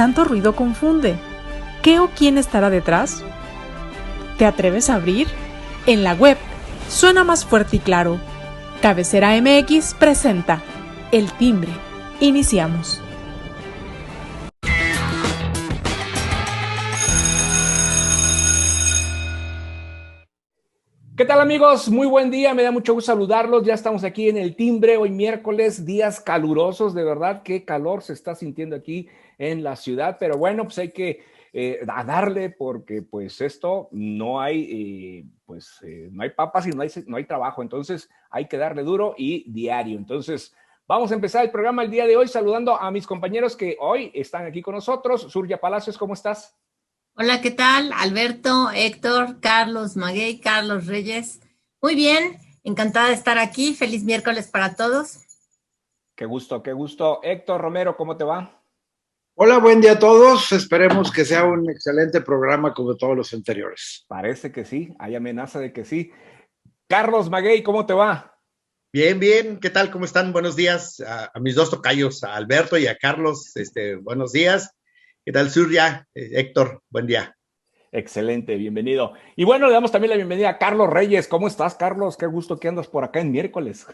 tanto ruido confunde. ¿Qué o quién estará detrás? ¿Te atreves a abrir? En la web suena más fuerte y claro. Cabecera MX presenta El Timbre. Iniciamos. ¿Qué tal, amigos? Muy buen día, me da mucho gusto saludarlos. Ya estamos aquí en El Timbre, hoy miércoles, días calurosos, de verdad, qué calor se está sintiendo aquí en la ciudad, pero bueno, pues hay que a darle porque pues esto no hay, no hay papas y no hay trabajo, entonces hay que darle duro y diario. Entonces vamos a empezar el programa el día de hoy saludando a mis compañeros que hoy están aquí con nosotros. Surya Palacios, ¿cómo estás? Hola, ¿qué tal? Alberto, Héctor, Carlos Maguey, Carlos Reyes. Muy bien, encantada de estar aquí. Feliz miércoles para todos. Qué gusto, qué gusto. Héctor Romero, ¿cómo te va? Hola, buen día a todos. Esperemos que sea un excelente programa como todos los anteriores. Parece que sí, hay amenaza de que sí. Carlos Maguey, ¿cómo te va? Bien, bien. ¿Qué tal? ¿Cómo están? Buenos días a mis dos tocayos, a Alberto y a Carlos. Buenos días. ¿Qué tal, Surya? Héctor, buen día. Excelente, bienvenido. Y bueno, le damos también la bienvenida a Carlos Reyes. ¿Cómo estás, Carlos? Qué gusto que andas por acá en miércoles.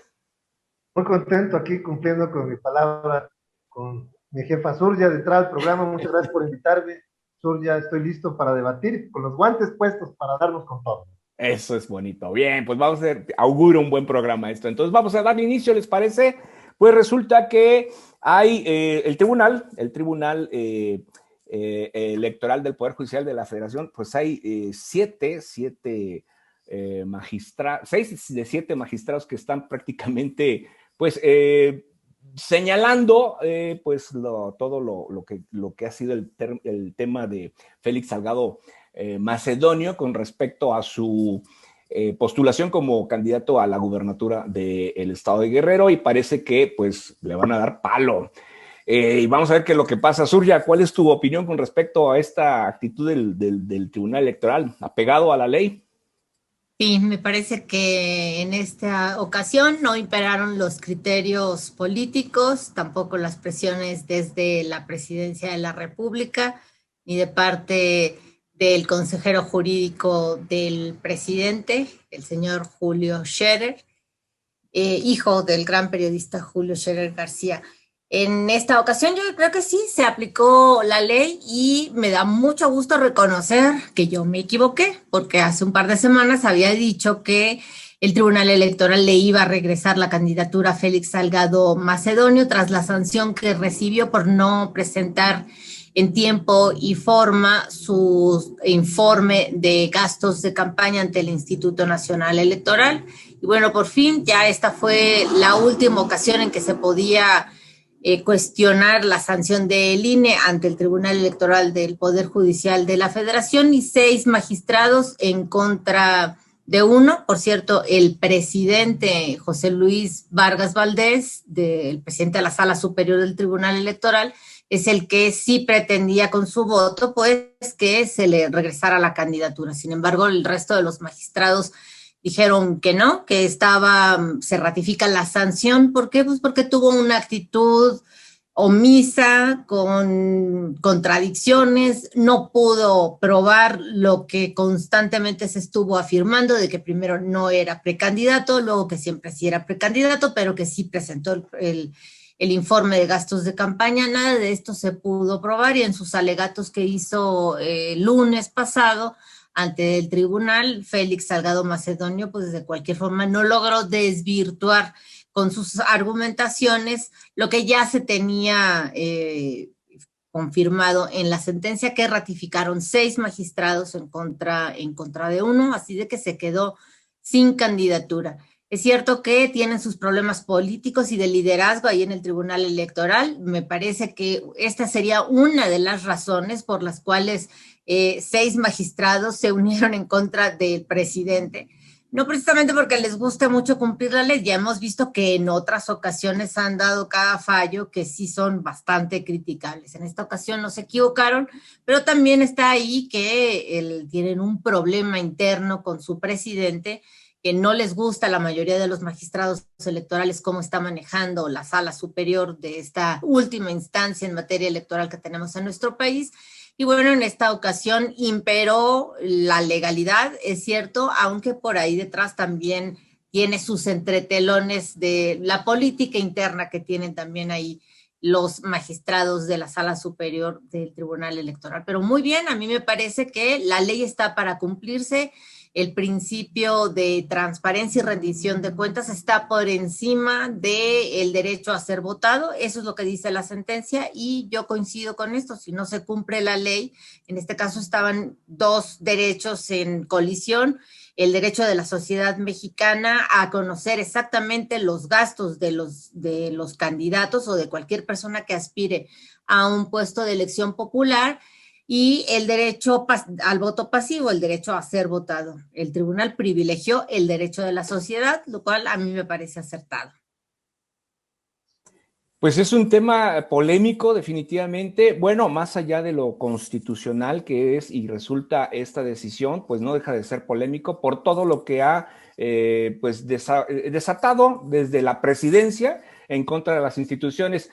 Muy contento aquí cumpliendo con mi palabra, con mi jefa Surya de entrada al programa. Muchas gracias por invitarme. Surya, estoy listo para debatir, con los guantes puestos para darnos con todo. Eso es bonito. Bien, pues vamos a hacer, auguro un buen programa esto. Entonces vamos a dar inicio, ¿les parece? Pues resulta que hay el tribunal electoral del Poder Judicial de la Federación, pues hay 6 de 7 magistrados que están prácticamente, pues, señalando pues todo lo que ha sido el tema de Félix Salgado Macedonio con respecto a su postulación como candidato a la gubernatura del estado de Guerrero, y parece que pues le van a dar palo. Y vamos a ver qué es lo que pasa. Surya, ¿cuál es tu opinión con respecto a esta actitud del Tribunal Electoral, apegado a la ley? Sí, me parece que en esta ocasión no imperaron los criterios políticos, tampoco las presiones desde la Presidencia de la República, ni de parte del consejero jurídico del presidente, el señor Julio Scherer, hijo del gran periodista Julio Scherer García. En esta ocasión yo creo que sí, se aplicó la ley y me da mucho gusto reconocer que yo me equivoqué, porque hace un par de semanas había dicho que el Tribunal Electoral le iba a regresar la candidatura a Félix Salgado Macedonio tras la sanción que recibió por no presentar en tiempo y forma su informe de gastos de campaña ante el Instituto Nacional Electoral. Y bueno, por fin ya esta fue la última ocasión en que se podía cuestionar la sanción del INE ante el Tribunal Electoral del Poder Judicial de la Federación, y 6 magistrados en contra de uno. Por cierto, el presidente José Luis Vargas Valdés, el presidente de la Sala Superior del Tribunal Electoral, es el que sí pretendía con su voto pues que se le regresara la candidatura. Sin embargo, el resto de los magistrados dijeron que no, que se ratifica la sanción. ¿Por qué? Pues porque tuvo una actitud omisa, con contradicciones, no pudo probar lo que constantemente se estuvo afirmando, de que primero no era precandidato, luego que siempre sí era precandidato, pero que sí presentó el informe de gastos de campaña. Nada de esto se pudo probar, y en sus alegatos que hizo el lunes pasado ante el tribunal, Félix Salgado Macedonio, pues de cualquier forma no logró desvirtuar con sus argumentaciones lo que ya se tenía confirmado en la sentencia que ratificaron 6 magistrados en contra de uno, así de que se quedó sin candidatura. Es cierto que tienen sus problemas políticos y de liderazgo ahí en el Tribunal Electoral. Me parece que esta sería una de las razones por las cuales 6 magistrados se unieron en contra del presidente. No precisamente porque les guste mucho cumplir la ley, ya hemos visto que en otras ocasiones han dado cada fallo que sí son bastante criticables. En esta ocasión no se equivocaron, pero también está ahí que tienen un problema interno con su presidente, que no les gusta a la mayoría de los magistrados electorales cómo está manejando la sala superior de esta última instancia en materia electoral que tenemos en nuestro país. Y bueno, en esta ocasión imperó la legalidad, es cierto, aunque por ahí detrás también tiene sus entretelones de la política interna que tienen también ahí los magistrados de la Sala Superior del Tribunal Electoral. Pero muy bien, a mí me parece que la ley está para cumplirse. El principio de transparencia y rendición de cuentas está por encima del derecho a ser votado. Eso es lo que dice la sentencia y yo coincido con esto. Si no se cumple la ley, en este caso estaban dos derechos en colisión: el derecho de la sociedad mexicana a conocer exactamente los gastos de los candidatos o de cualquier persona que aspire a un puesto de elección popular, y el derecho al voto pasivo, el derecho a ser votado. El tribunal privilegió el derecho de la sociedad, lo cual a mí me parece acertado. Pues es un tema polémico, definitivamente. Bueno, más allá de lo constitucional que es y resulta esta decisión, pues no deja de ser polémico por todo lo que ha pues desatado desde la presidencia en contra de las instituciones.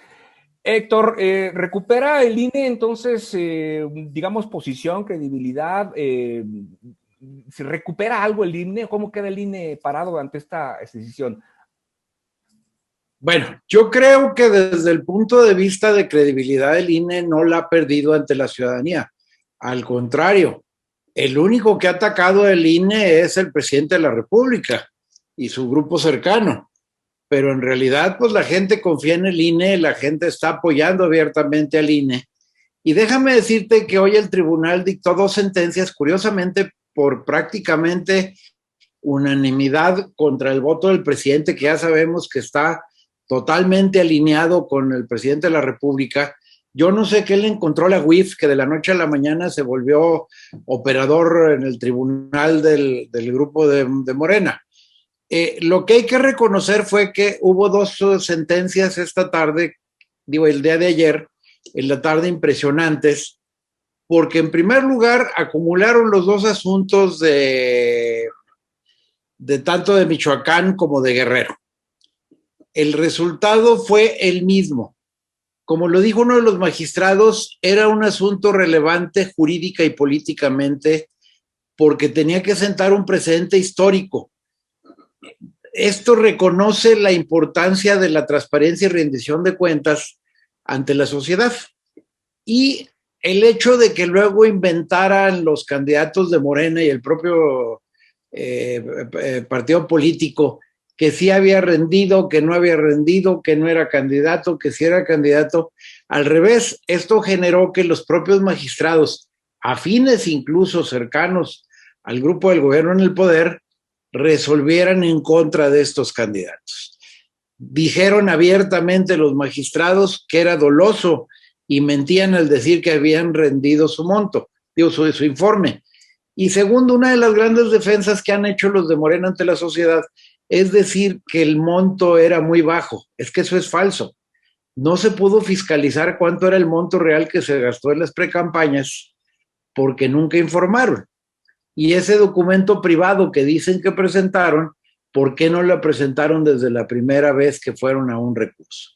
Héctor, ¿recupera el INE entonces, digamos, posición, credibilidad? ¿Se recupera algo el INE? ¿Cómo queda el INE parado ante esta decisión? Bueno, yo creo que desde el punto de vista de credibilidad el INE no la ha perdido ante la ciudadanía. Al contrario, el único que ha atacado el INE es el presidente de la República y su grupo cercano. Pero en realidad, pues la gente confía en el INE, la gente está apoyando abiertamente al INE. Y déjame decirte que hoy el tribunal dictó 2 sentencias, curiosamente por prácticamente unanimidad contra el voto del presidente, que ya sabemos que está totalmente alineado con el presidente de la República. Yo no sé qué le encontró la UIF, que de la noche a la mañana se volvió operador en el tribunal del grupo de Morena. Lo que hay que reconocer fue que hubo 2 sentencias esta tarde, el día de ayer, en la tarde, impresionantes, porque en primer lugar acumularon los 2 asuntos de tanto de Michoacán como de Guerrero. El resultado fue el mismo. Como lo dijo uno de los magistrados, era un asunto relevante jurídica y políticamente porque tenía que sentar un precedente histórico. Esto reconoce la importancia de la transparencia y rendición de cuentas ante la sociedad. Y el hecho de que luego inventaran los candidatos de Morena y el propio partido político que sí había rendido, que no había rendido, que no era candidato, que sí era candidato. Al revés, esto generó que los propios magistrados, afines incluso cercanos al grupo del gobierno en el poder, resolvieran en contra de estos candidatos. Dijeron abiertamente los magistrados que era doloso y mentían al decir que habían rendido su monto, su informe. Y segundo, una de las grandes defensas que han hecho los de Morena ante la sociedad es decir que el monto era muy bajo. Es que eso es falso. No se pudo fiscalizar cuánto era el monto real que se gastó en las precampañas porque nunca informaron. Y ese documento privado que dicen que presentaron, ¿por qué no lo presentaron desde la primera vez que fueron a un recurso?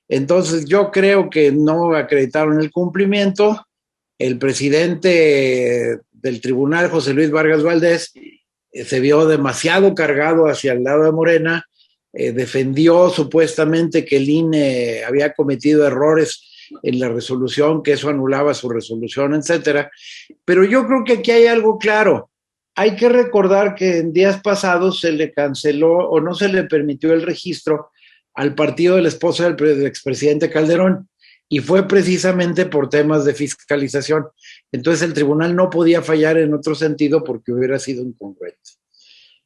Entonces yo creo que no acreditaron el cumplimiento. El presidente del tribunal, José Luis Vargas Valdés, se vio demasiado cargado hacia el lado de Morena, defendió supuestamente que el INE había cometido errores en la resolución, que eso anulaba su resolución, etcétera. Pero yo creo que aquí hay algo claro. Hay que recordar que en días pasados se le canceló o no se le permitió el registro al partido de la esposa del expresidente Calderón, y fue precisamente por temas de fiscalización. Entonces el tribunal no podía fallar en otro sentido porque hubiera sido incongruente.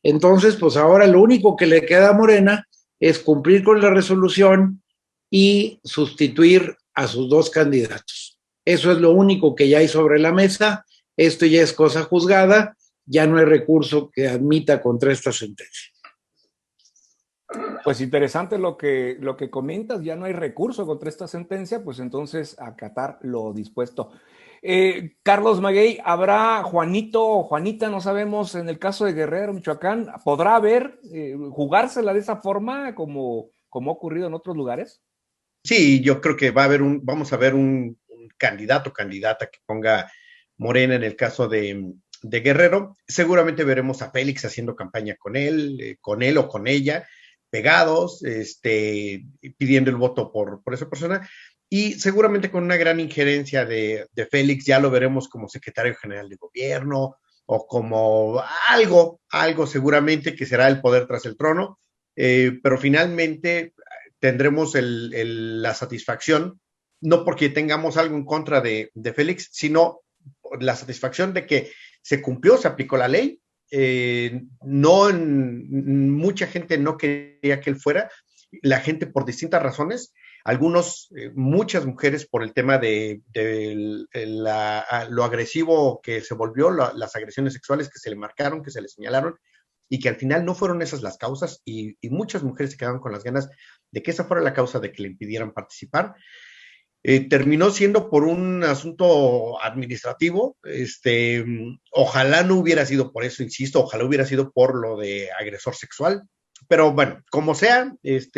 Entonces, pues ahora lo único que le queda a Morena es cumplir con la resolución y sustituir a sus 2 candidatos. Eso es lo único que ya hay sobre la mesa. Esto ya es cosa juzgada, ya no hay recurso que admita contra esta sentencia. Pues interesante lo que comentas, ya no hay recurso contra esta sentencia, pues entonces acatar lo dispuesto. Carlos Maguey, ¿habrá Juanito o Juanita, no sabemos, en el caso de Guerrero, Michoacán, podrá haber, jugársela de esa forma como ha ocurrido en otros lugares? Sí, yo creo que vamos a ver un candidato o candidata que ponga Morena en el caso de Guerrero. Seguramente veremos a Félix haciendo campaña con él o con ella, pegados, pidiendo el voto por esa persona. Y seguramente con una gran injerencia de Félix, ya lo veremos como secretario general de gobierno o como algo seguramente que será el poder tras el trono. Pero finalmente tendremos la satisfacción, no porque tengamos algo en contra de Félix, sino la satisfacción de que se cumplió, se aplicó la ley. Mucha gente no quería que él fuera, la gente por distintas razones, muchas mujeres por el tema de lo agresivo que se volvió, las agresiones sexuales que se le marcaron, que se le señalaron, y que al final no fueron esas las causas, y muchas mujeres se quedaron con las ganas de que esa fuera la causa de que le impidieran participar. Terminó siendo por un asunto administrativo. Ojalá no hubiera sido por eso, insisto, ojalá hubiera sido por lo de agresor sexual, pero bueno, como sea,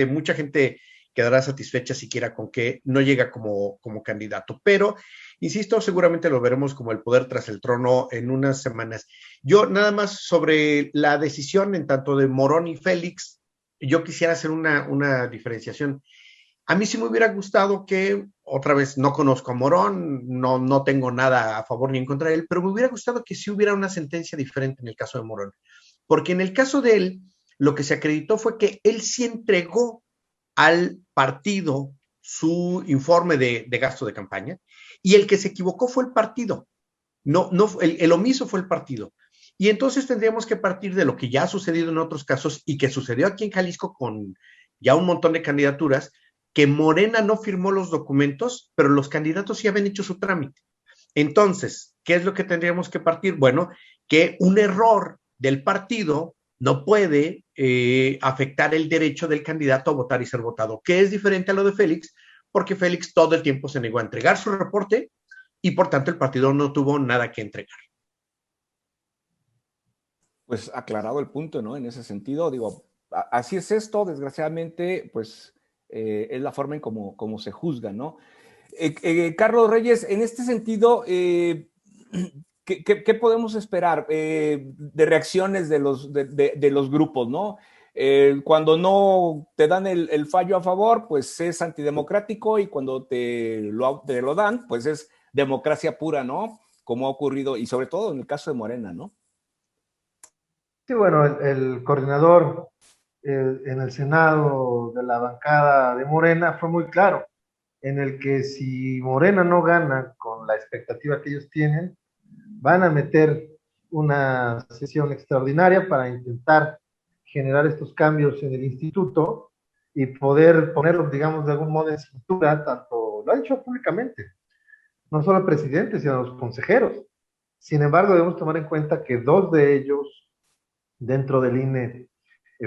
mucha gente quedará satisfecha siquiera con que no llega como candidato, pero insisto, seguramente lo veremos como el poder tras el trono en unas semanas. Yo nada más sobre la decisión en tanto de Morón y Félix, yo quisiera hacer una diferenciación. A mí sí me hubiera gustado que, otra vez, no conozco a Morón, no tengo nada a favor ni en contra de él, pero me hubiera gustado que sí hubiera una sentencia diferente en el caso de Morón, porque en el caso de él, lo que se acreditó fue que él sí entregó al partido su informe de gasto de campaña, y el que se equivocó fue el partido, el omiso fue el partido. Y entonces tendríamos que partir de lo que ya ha sucedido en otros casos y que sucedió aquí en Jalisco con ya un montón de candidaturas, que Morena no firmó los documentos, pero los candidatos sí habían hecho su trámite. Entonces, ¿qué es lo que tendríamos que partir? Bueno, que un error del partido no puede afectar el derecho del candidato a votar y ser votado, que es diferente a lo de Félix, porque Félix todo el tiempo se negó a entregar su reporte y por tanto el partido no tuvo nada que entregar. Pues aclarado el punto, ¿no? En ese sentido, digo, así es esto, desgraciadamente, pues es la forma en cómo se juzga, ¿no? Carlos Reyes, en este sentido, ¿qué podemos esperar de reacciones de los grupos, ¿no? Cuando no te dan el fallo a favor, pues es antidemocrático, y cuando te lo dan, pues es democracia pura, ¿no? Como ha ocurrido, y sobre todo en el caso de Morena, ¿no? Sí, bueno, el coordinador en el Senado de la bancada de Morena fue muy claro, en el que si Morena no gana con la expectativa que ellos tienen, van a meter una sesión extraordinaria para intentar generar estos cambios en el instituto y poder ponerlos, digamos, de algún modo en cintura, tanto lo ha dicho públicamente, no solo el presidente, sino los consejeros. Sin embargo, debemos tomar en cuenta que dos de ellos dentro del INE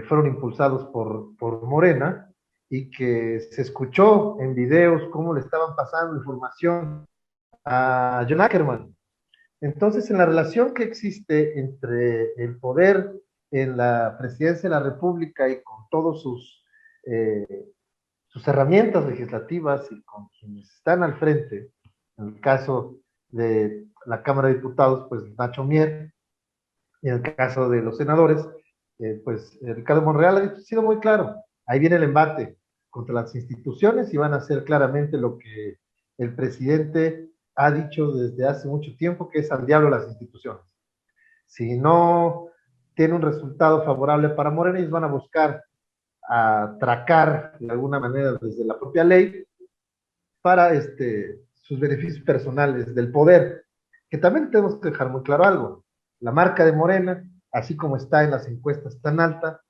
fueron impulsados por Morena, y que se escuchó en videos cómo le estaban pasando información a John Ackerman. Entonces, en la relación que existe entre el poder en la presidencia de la República y con todos sus herramientas legislativas y con quienes están al frente, en el caso de la Cámara de Diputados, pues Nacho Mier, y en el caso de los senadores, pues Ricardo Monreal ha sido muy claro. Ahí viene el embate contra las instituciones y van a hacer claramente lo que el presidente ha dicho desde hace mucho tiempo, que es al diablo las instituciones. Si no tiene un resultado favorable para Morena, ellos van a buscar atracar de alguna manera desde la propia ley para sus beneficios personales del poder, que también tenemos que dejar muy claro algo. La marca de Morena, así como está en las encuestas tan alta,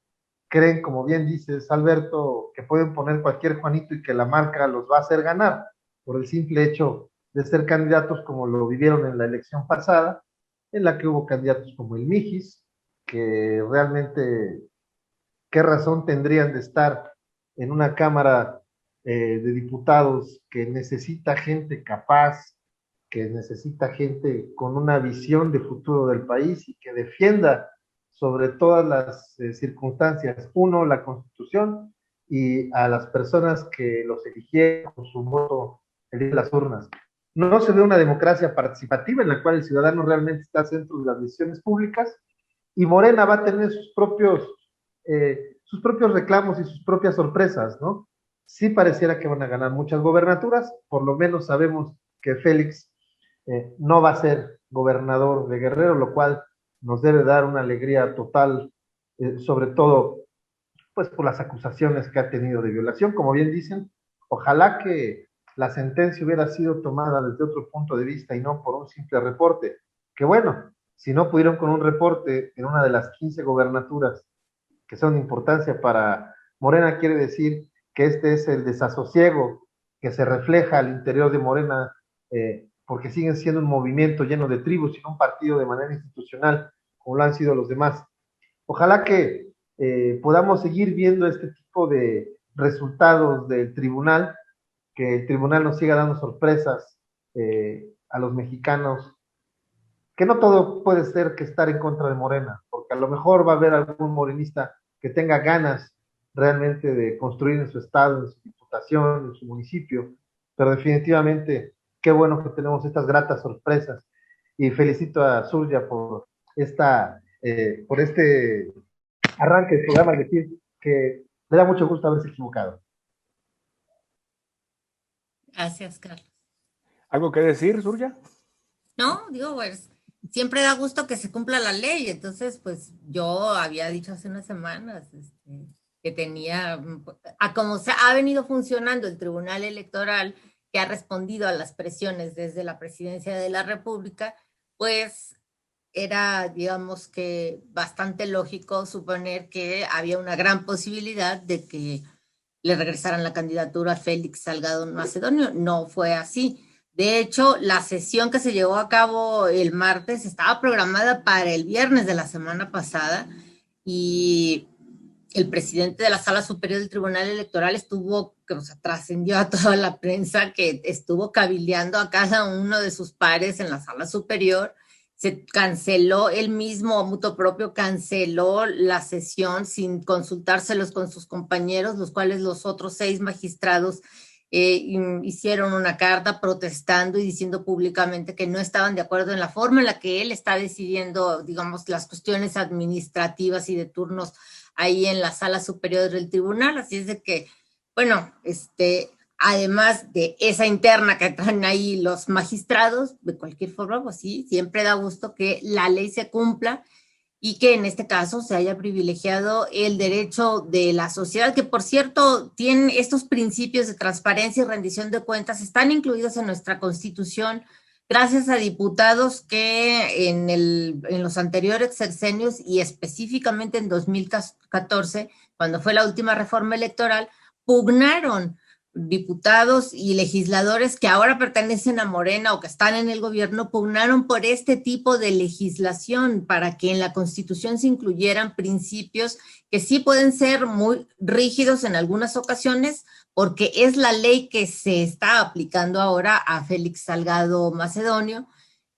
creen, como bien dices, Alberto, que pueden poner cualquier Juanito y que la marca los va a hacer ganar por el simple hecho de ser candidatos, como lo vivieron en la elección pasada, en la que hubo candidatos como el Mijis, que realmente, ¿qué razón tendrían de estar en una Cámara de Diputados que necesita gente capaz, que necesita gente con una visión de futuro del país y que defienda sobre todas las circunstancias, uno, la Constitución, y a las personas que los eligieron con su voto el día de las urnas. No se ve una democracia participativa en la cual el ciudadano realmente está al centro de las decisiones públicas, y Morena va a tener sus propios reclamos y sus propias sorpresas, ¿no? Sí pareciera que van a ganar muchas gobernaturas, por lo menos sabemos que Félix no va a ser gobernador de Guerrero, lo cual nos debe dar una alegría total, sobre todo pues por las acusaciones que ha tenido de violación. Como bien dicen, ojalá que la sentencia hubiera sido tomada desde otro punto de vista y no por un simple reporte, que bueno, si no pudieron con un reporte en una de las 15 gobernaturas que son de importancia para Morena, quiere decir que este es el desasosiego que se refleja al interior de Morena, porque siguen siendo un movimiento lleno de tribus y no un partido de manera institucional, como lo han sido los demás. Ojalá que podamos seguir viendo este tipo de resultados del tribunal, que el tribunal nos siga dando sorpresas a los mexicanos, que no todo puede ser que estar en contra de Morena, porque a lo mejor va a haber algún morenista que tenga ganas realmente de construir en su estado, en su diputación, en su municipio, pero definitivamente qué bueno que tenemos estas gratas sorpresas, y felicito a Surya por este arranque del programa, decir que me da mucho gusto haberse equivocado. Gracias, Carlos. ¿Algo que decir, Surya? No, digo, pues siempre da gusto que se cumpla la ley. Entonces, pues yo había dicho hace unas semanas que tenía, a como se ha venido funcionando el Tribunal Electoral, que ha respondido a las presiones desde la Presidencia de la República, pues era, digamos que, bastante lógico suponer que había una gran posibilidad de que le regresaran la candidatura a Félix Salgado Macedonio. No fue así. De hecho, la sesión que se llevó a cabo el martes estaba programada para el viernes de la semana pasada, y el presidente de la Sala Superior del Tribunal Electoral trascendió a toda la prensa que estuvo cabildeando a cada uno de sus pares en la Sala Superior. Se canceló, él mismo, mutuo propio, canceló la sesión sin consultárselos con sus compañeros, los cuales los otros 6 magistrados hicieron una carta protestando y diciendo públicamente que no estaban de acuerdo en la forma en la que él está decidiendo, digamos, las cuestiones administrativas y de turnos ahí en la Sala Superior del Tribunal. Así es de que, bueno, además de esa interna que traen ahí los magistrados, de cualquier forma, pues sí, siempre da gusto que la ley se cumpla y que en este caso se haya privilegiado el derecho de la sociedad, que por cierto tienen estos principios de transparencia y rendición de cuentas, están incluidos en nuestra Constitución gracias a diputados que en los anteriores sexenios y específicamente en 2014, cuando fue la última reforma electoral, pugnaron, diputados y legisladores que ahora pertenecen a Morena o que están en el gobierno, pugnaron por este tipo de legislación para que en la Constitución se incluyeran principios que sí pueden ser muy rígidos en algunas ocasiones, porque es la ley que se está aplicando ahora a Félix Salgado Macedonio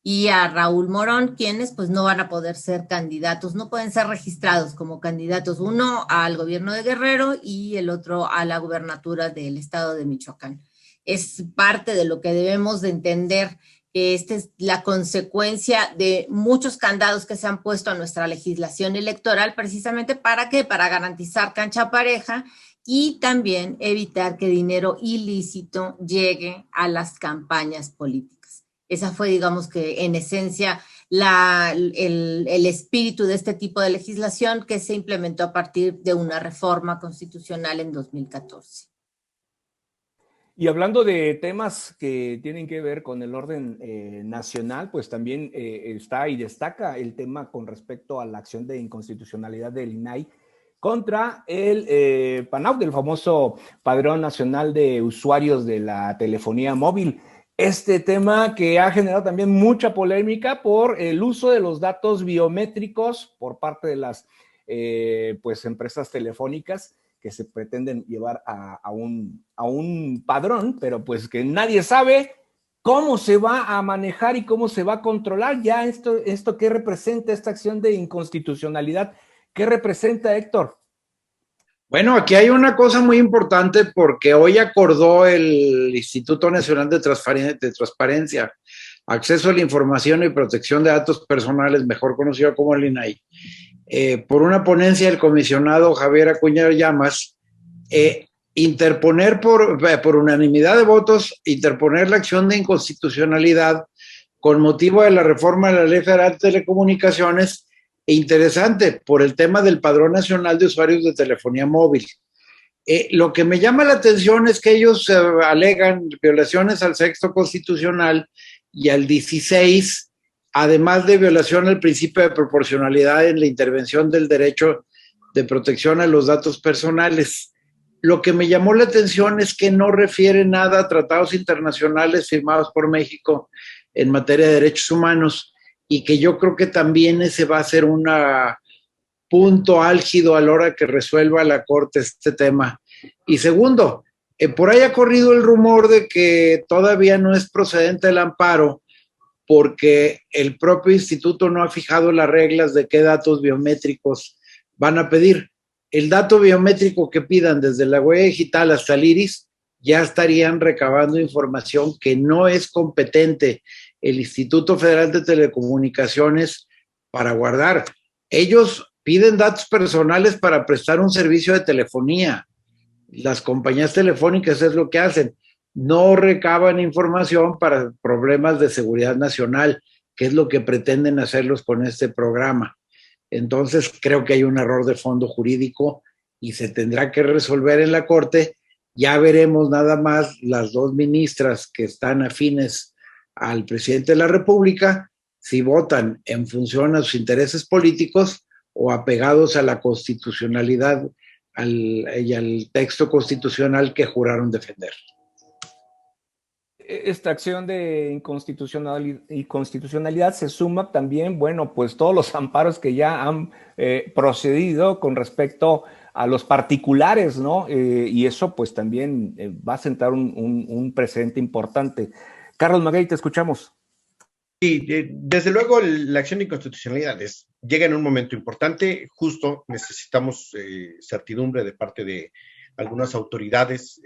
y a Raúl Morón, quienes pues no van a poder ser candidatos, no pueden ser registrados como candidatos, uno al gobierno de Guerrero y el otro a la gubernatura del estado de Michoacán. Es parte de lo que debemos de entender, que esta es la consecuencia de muchos candados que se han puesto a nuestra legislación electoral, precisamente ¿para qué? Para garantizar cancha pareja y también evitar que dinero ilícito llegue a las campañas políticas. Esa fue, digamos que en esencia, el espíritu de este tipo de legislación que se implementó a partir de una reforma constitucional en 2014. Y hablando de temas que tienen que ver con el orden nacional, pues también está y destaca el tema con respecto a la acción de inconstitucionalidad del INAI contra el PANAU, del famoso Padrón Nacional de Usuarios de la Telefonía Móvil. Este tema que ha generado también mucha polémica por el uso de los datos biométricos por parte de las pues empresas telefónicas que se pretenden llevar a un padrón, pero pues que nadie sabe ¿Cómo se va a manejar y cómo se va a controlar ya esto qué representa esta acción de inconstitucionalidad? ¿Qué representa, Héctor? Bueno, aquí hay una cosa muy importante porque hoy acordó el Instituto Nacional de Transparencia, Acceso a la Información y Protección de Datos Personales, mejor conocido como el INAI, por una ponencia del comisionado Javier Acuña Llamas, interponer por unanimidad de votos, interponer la acción de inconstitucionalidad con motivo de la reforma de la Ley Federal de Telecomunicaciones. Interesante, por el tema del Padrón Nacional de Usuarios de Telefonía Móvil. Lo que me llama la atención es que ellos alegan violaciones al sexto constitucional y al 16, además de violación al principio de proporcionalidad en la intervención del derecho de protección a los datos personales. Lo que me llamó la atención es que no refiere nada a tratados internacionales firmados por México en materia de derechos humanos, y que yo creo que también ese va a ser un punto álgido a la hora que resuelva la Corte este tema. Y segundo, por ahí ha corrido el rumor de que todavía no es procedente el amparo porque el propio instituto no ha fijado las reglas de qué datos biométricos van a pedir. El dato biométrico que pidan desde la huella digital hasta el iris ya estarían recabando información que no es competente el Instituto Federal de Telecomunicaciones para guardar. Ellos piden datos personales para prestar un servicio de telefonía. Las compañías telefónicas es lo que hacen. No recaban información para problemas de seguridad nacional, que es lo que pretenden hacerlos con este programa. Entonces, creo que hay un error de fondo jurídico y se tendrá que resolver en la Corte. Ya veremos nada más las dos ministras que están afines al presidente de la República, si votan en función a sus intereses políticos o apegados a la constitucionalidad y al texto constitucional que juraron defender. Esta acción de inconstitucionalidad se suma también, bueno, pues todos los amparos que ya han procedido con respecto a los particulares, ¿no? Y eso pues también va a sentar un precedente importante. Carlos Maguey, te escuchamos. Sí, desde luego la acción de inconstitucionalidad llega en un momento importante, justo necesitamos certidumbre de parte de algunas autoridades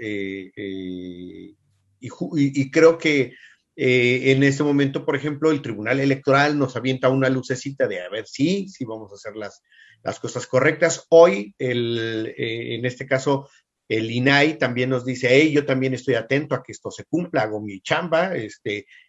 y creo que en este momento, por ejemplo, el Tribunal Electoral nos avienta una lucecita de a ver si vamos a hacer las cosas correctas. Hoy, en este caso, el INAI también nos dice, hey, yo también estoy atento a que esto se cumpla, hago mi chamba,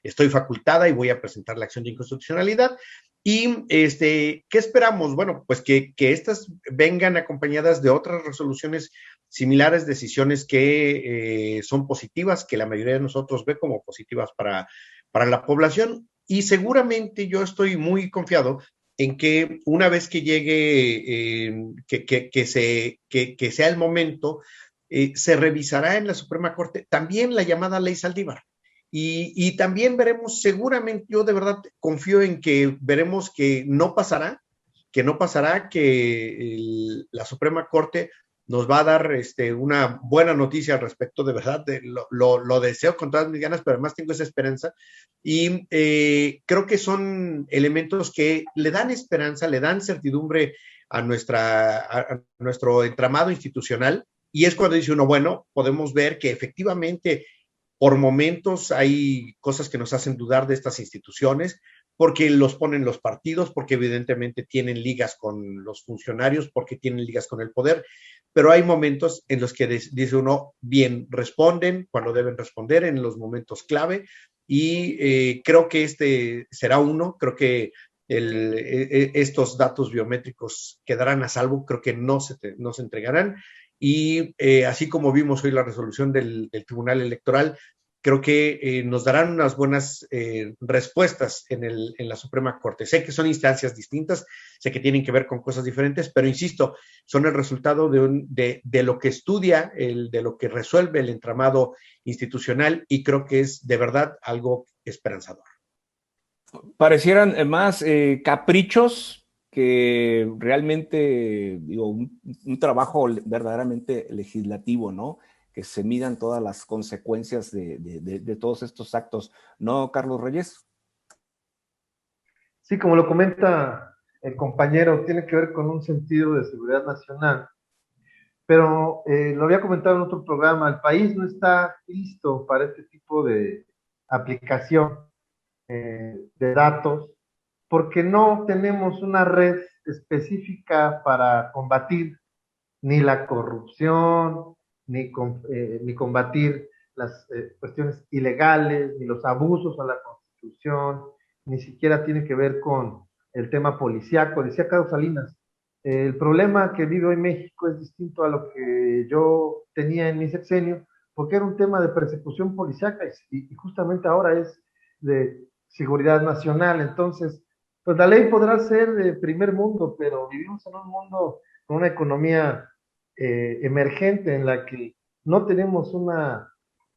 estoy facultada y voy a presentar la acción de inconstitucionalidad. Y, ¿qué esperamos? Bueno, pues que estas vengan acompañadas de otras resoluciones similares, decisiones que son positivas, que la mayoría de nosotros ve como positivas para la población. Y seguramente yo estoy muy confiado en que una vez que llegue, que sea el momento, se revisará en la Suprema Corte también la llamada Ley Saldívar. Y también veremos, seguramente, yo de verdad confío en que veremos que no pasará, que la Suprema Corte nos va a dar una buena noticia al respecto, de verdad, lo deseo con todas mis ganas, pero además tengo esa esperanza. Y creo que son elementos que le dan esperanza, le dan certidumbre a nuestro entramado institucional. Y es cuando dice uno, bueno, podemos ver que efectivamente por momentos hay cosas que nos hacen dudar de estas instituciones, porque los ponen los partidos, porque evidentemente tienen ligas con los funcionarios, porque tienen ligas con el poder, pero hay momentos en los que dice uno, bien, responden cuando deben responder en los momentos clave, y creo que este será uno, creo que estos datos biométricos quedarán a salvo, creo que no se entregarán. Y así como vimos hoy la resolución del Tribunal Electoral, creo que nos darán unas buenas respuestas en la Suprema Corte. Sé que son instancias distintas, sé que tienen que ver con cosas diferentes, pero insisto, son el resultado de lo que estudia, de lo que resuelve el entramado institucional, y creo que es de verdad algo esperanzador. Parecieran más caprichos que realmente, digo, un trabajo verdaderamente legislativo, ¿no? que se midan todas las consecuencias de todos estos actos. ¿No, Carlos Reyes? Sí, como lo comenta el compañero, tiene que ver con un sentido de seguridad nacional, pero lo había comentado en otro programa, el país no está listo para este tipo de aplicación de datos, porque no tenemos una red específica para combatir ni la corrupción, ni combatir las cuestiones ilegales, ni los abusos a la Constitución, ni siquiera tiene que ver con el tema policíaco. Decía Carlos Salinas, el problema que vive hoy México es distinto a lo que yo tenía en mi sexenio, porque era un tema de persecución policíaca y justamente ahora es de seguridad nacional. Entonces, pues la ley podrá ser de primer mundo, pero vivimos en un mundo con una economía emergente en la que no tenemos una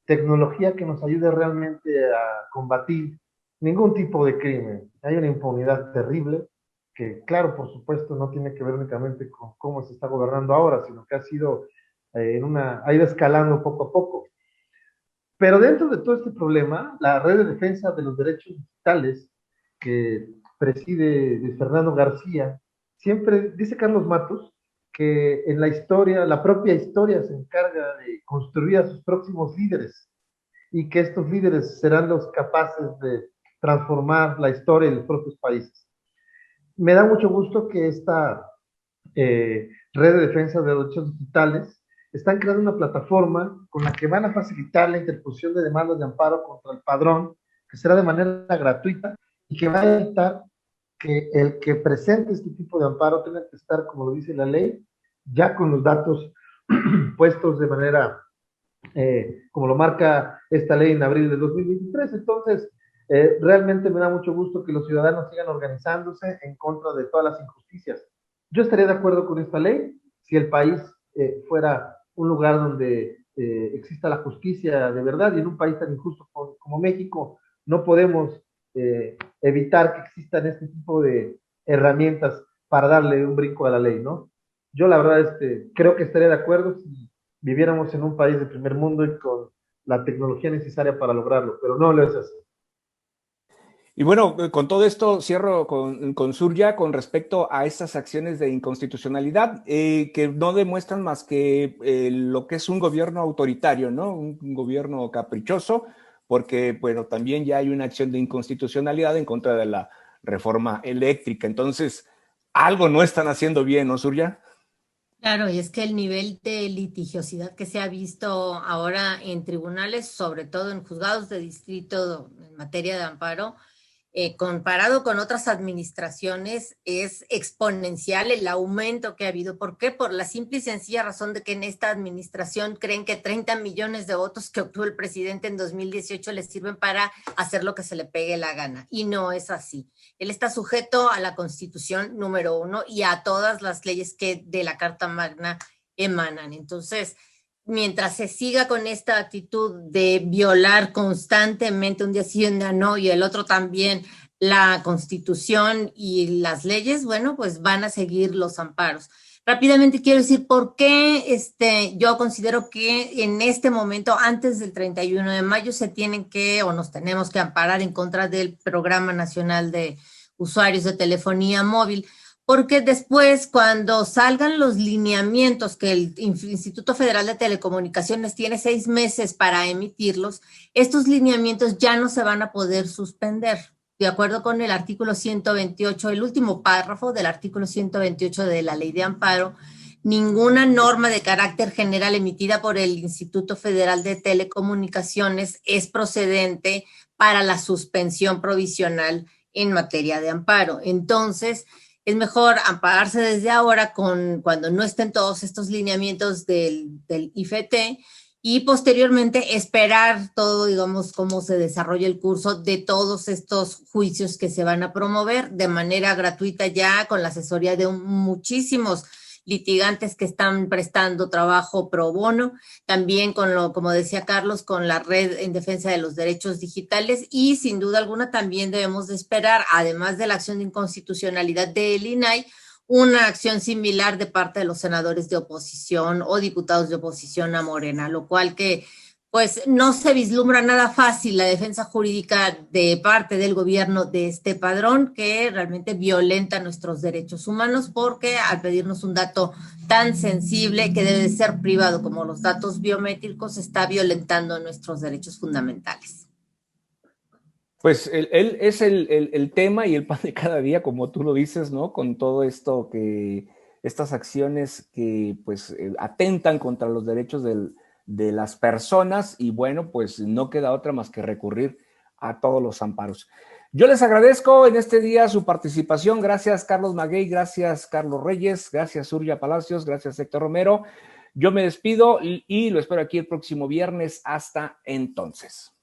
tecnología que nos ayude realmente a combatir ningún tipo de crimen. Hay una impunidad terrible que, claro, por supuesto, no tiene que ver únicamente con cómo se está gobernando ahora, sino que ha sido ha ido escalando poco a poco. Pero dentro de todo este problema, la Red de Defensa de los Derechos Digitales, que preside Luis Fernando García, siempre dice Carlos Matos que en la historia, la propia historia se encarga de construir a sus próximos líderes y que estos líderes serán los capaces de transformar la historia de los propios países. Me da mucho gusto que esta Red de Defensa de Derechos Digitales están creando una plataforma con la que van a facilitar la interposición de demandas de amparo contra el padrón, que será de manera gratuita y que va a evitar que el que presente este tipo de amparo tenga que estar, como lo dice la ley, ya con los datos puestos de manera, como lo marca esta ley en abril de 2023. Entonces, realmente me da mucho gusto que los ciudadanos sigan organizándose en contra de todas las injusticias. Yo estaría de acuerdo con esta ley si el país fuera un lugar donde exista la justicia de verdad, y en un país tan injusto como México no podemos evitar que existan este tipo de herramientas para darle un brinco a la ley, ¿no? Yo la verdad creo que estaría de acuerdo si viviéramos en un país de primer mundo y con la tecnología necesaria para lograrlo, pero no lo es así. Y bueno, con todo esto cierro con Surya con respecto a estas acciones de inconstitucionalidad que no demuestran más que lo que es un gobierno autoritario, ¿no? Un gobierno caprichoso, porque, bueno, también ya hay una acción de inconstitucionalidad en contra de la reforma eléctrica. Entonces, algo no están haciendo bien, ¿no, Surya? Claro, y es que el nivel de litigiosidad que se ha visto ahora en tribunales, sobre todo en juzgados de distrito en materia de amparo, comparado con otras administraciones, es exponencial el aumento que ha habido. ¿Por qué? Por la simple y sencilla razón de que en esta administración creen que 30 millones de votos que obtuvo el presidente en 2018 les sirven para hacer lo que se le pegue la gana. Y no es así. Él está sujeto a la Constitución número 1 y a todas las leyes que de la Carta Magna emanan. Entonces, mientras se siga con esta actitud de violar constantemente un día sí, un día no, y el otro también la Constitución y las leyes, bueno, pues van a seguir los amparos. Rápidamente quiero decir por qué yo considero que en este momento, antes del 31 de mayo, se tienen que o nos tenemos que amparar en contra del Programa Nacional de Usuarios de Telefonía Móvil. Porque después, cuando salgan los lineamientos que el Instituto Federal de Telecomunicaciones tiene 6 meses para emitirlos, estos lineamientos ya no se van a poder suspender. De acuerdo con el artículo 128, el último párrafo del artículo 128 de la Ley de Amparo, ninguna norma de carácter general emitida por el Instituto Federal de Telecomunicaciones es procedente para la suspensión provisional en materia de amparo. Entonces, es mejor ampararse desde ahora cuando no estén todos estos lineamientos del IFT y posteriormente esperar todo, digamos, cómo se desarrolla el curso de todos estos juicios que se van a promover de manera gratuita ya con la asesoría de muchísimos litigantes que están prestando trabajo pro bono, también como decía Carlos, con la Red en Defensa de los Derechos Digitales y sin duda alguna también debemos de esperar, además de la acción de inconstitucionalidad del INAI, una acción similar de parte de los senadores de oposición o diputados de oposición a Morena, lo cual que pues no se vislumbra nada fácil la defensa jurídica de parte del gobierno de este padrón que realmente violenta nuestros derechos humanos, porque al pedirnos un dato tan sensible que debe ser privado como los datos biométricos está violentando nuestros derechos fundamentales. Pues él es el tema y el pan de cada día, como tú lo dices, ¿no? Con todo esto estas acciones que pues atentan contra los derechos de las personas y bueno, pues no queda otra más que recurrir a todos los amparos. Yo les agradezco en este día su participación. Gracias, Carlos Maguey, gracias, Carlos Reyes, gracias, Surya Palacios, gracias, Héctor Romero. Yo me despido y lo espero aquí el próximo viernes. Hasta entonces.